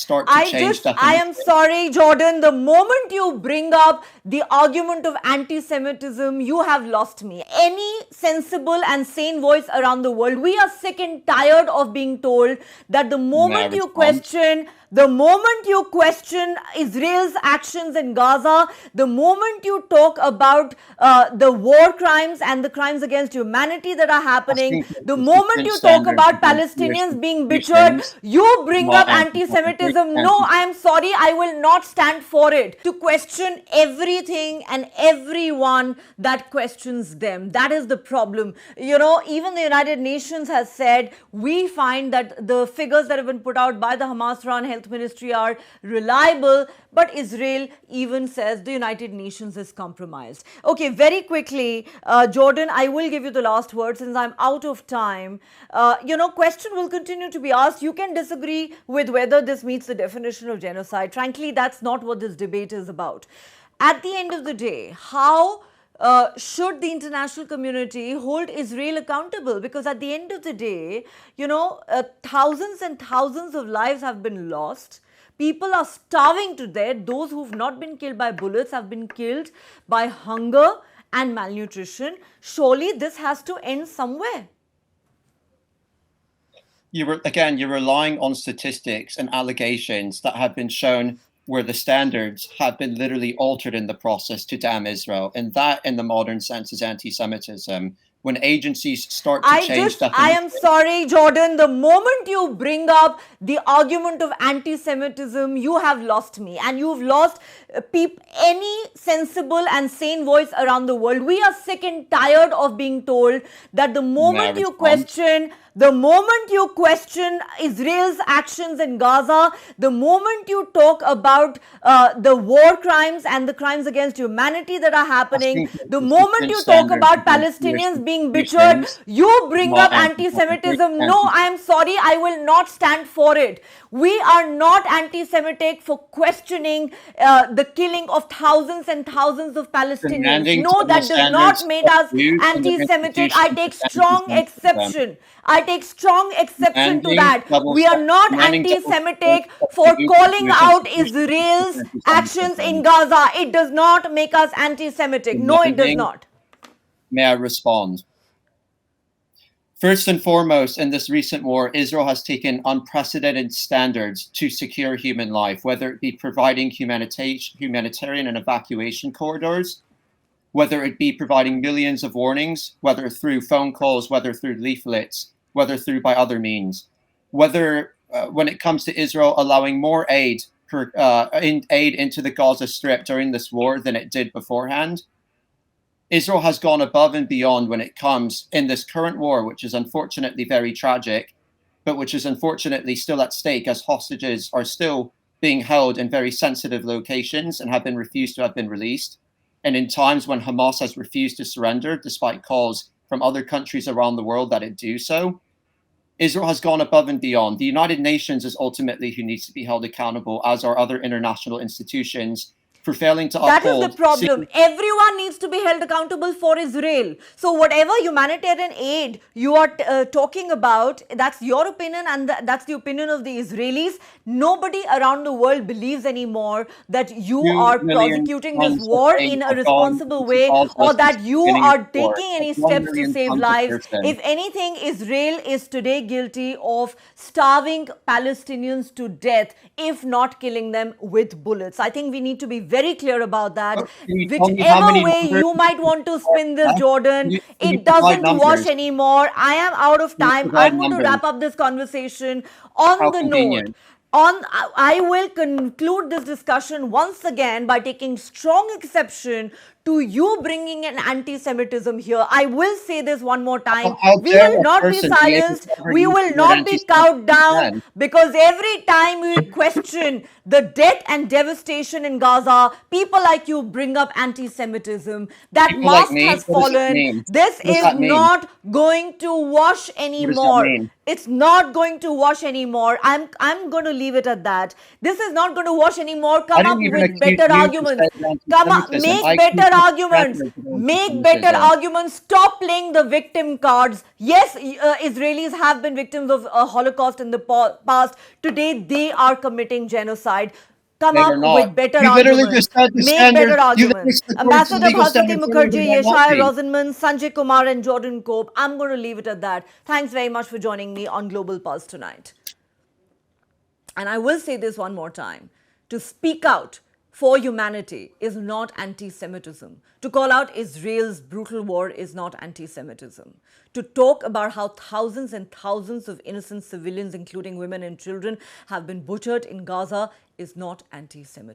start to change I am sorry, Jordan. The moment you bring up the argument of anti-Semitism, you have lost me. Any sensible and sane voice around the world, we are sick and tired of being told that the moment you question Israel's actions in Gaza, the moment you talk about the war crimes and the crimes against humanity that are happening, the moment you talk about Palestinians being butchered, you bring up anti-Semitism. No, I am sorry, I will not stand for it. To question everything and everyone that questions them. That is the problem. You know, even the United Nations has said, we find that the figures that have been put out by the Hamas-run health ministry are reliable, but Israel even says the United Nations is compromised. Okay, very quickly, Jordan, I will give you the last word since I'm out of time. Question will continue to be asked. You can disagree with whether this meets the definition of genocide. Frankly, that's not what this debate is about. At the end of the day, how should the international community hold Israel accountable? Because at the end of the day, thousands and thousands of lives have been lost. People are starving to death. Those who've not been killed by bullets have been killed by hunger and malnutrition. Surely this has to end somewhere. You're relying on statistics and allegations that have been shown where the standards have been literally altered in the process to damn Israel. And that, in the modern sense, is anti-Semitism. When agencies start to change definitions. I am sorry, Jordan. The moment you bring up the argument of anti-Semitism, you have lost me. And you've lost any sensible and sane voice around the world. We are sick and tired of being told that the moment you question Israel's actions in Gaza, the moment you talk about the war crimes and the crimes against humanity that are happening, the moment you talk about Palestinians being butchered, you bring up anti-Semitism. No, I am sorry, I will not stand for it. We are not anti-Semitic for questioning the killing of thousands and thousands of Palestinians. No, that does not make us anti-Semitic. I take strong exception. To that. We are not anti-Semitic for calling out Israel's actions in Gaza. It does not make us anti-Semitic. No, it does not. May I respond? First and foremost, in this recent war, Israel has taken unprecedented standards to secure human life, whether it be providing humanitarian and evacuation corridors, whether it be providing millions of warnings, whether through phone calls, whether through leaflets, whether through by other means, whether when it comes to Israel allowing more aid into the Gaza Strip during this war than it did beforehand. Israel has gone above and beyond when it comes in this current war, which is unfortunately very tragic, but which is unfortunately still at stake as hostages are still being held in very sensitive locations and have been refused to have been released. And in times when Hamas has refused to surrender, despite calls from other countries around the world that it do so, Israel has gone above and beyond. The United Nations is ultimately who needs to be held accountable, as are other international institutions, for failing to uphold. That is the problem. Everyone needs to be held accountable for Israel. So whatever humanitarian aid you are talking about, that's your opinion and that's the opinion of the Israelis. Nobody around the world believes anymore that you are prosecuting this war in a responsible way or that you are taking any steps to save lives. If anything, Israel is today guilty of starving Palestinians to death, if not killing them with bullets. I think we need to be very clear about that. Whichever way you might want to spin this, Jordan, it doesn't wash anymore. I am out of time. I'm going to wrap up this conversation on the note. I will conclude this discussion once again by taking strong exception to you bringing an anti-Semitism here. I will say this one more time. We will not be silenced. We will not be cowed down, because every time we question the death and devastation in Gaza, people like you bring up anti-Semitism. That mask has fallen. This is not going to wash anymore. It's not going to wash anymore. I'm going to leave it at that. This is not going to wash anymore. I Come didn't up even with accuse better you of arguments. spreading Come up, anti-Semitism. I make accused better the arguments. standards of Make better anti-Semitism. arguments. Stop playing the victim cards. Yes, Israelis have been victims of Holocaust in the past. Today, they are committing genocide. Come They were up not. with better You literally just arguments. said the Make better standards. You literally arguments. said according to the Ambassador legal Bhaswati standards, everyone Mukherjee, might not Yeshaya be. Rosenman, Sanjay Kumar, and Jordan Cope. I'm going to leave it at that. Thanks very much for joining me on Global Pulse tonight. And I will say this one more time. To speak out for humanity is not anti-Semitism. To call out Israel's brutal war is not anti-Semitism. To talk about how thousands and thousands of innocent civilians, including women and children, have been butchered in Gaza is not anti-Semitism.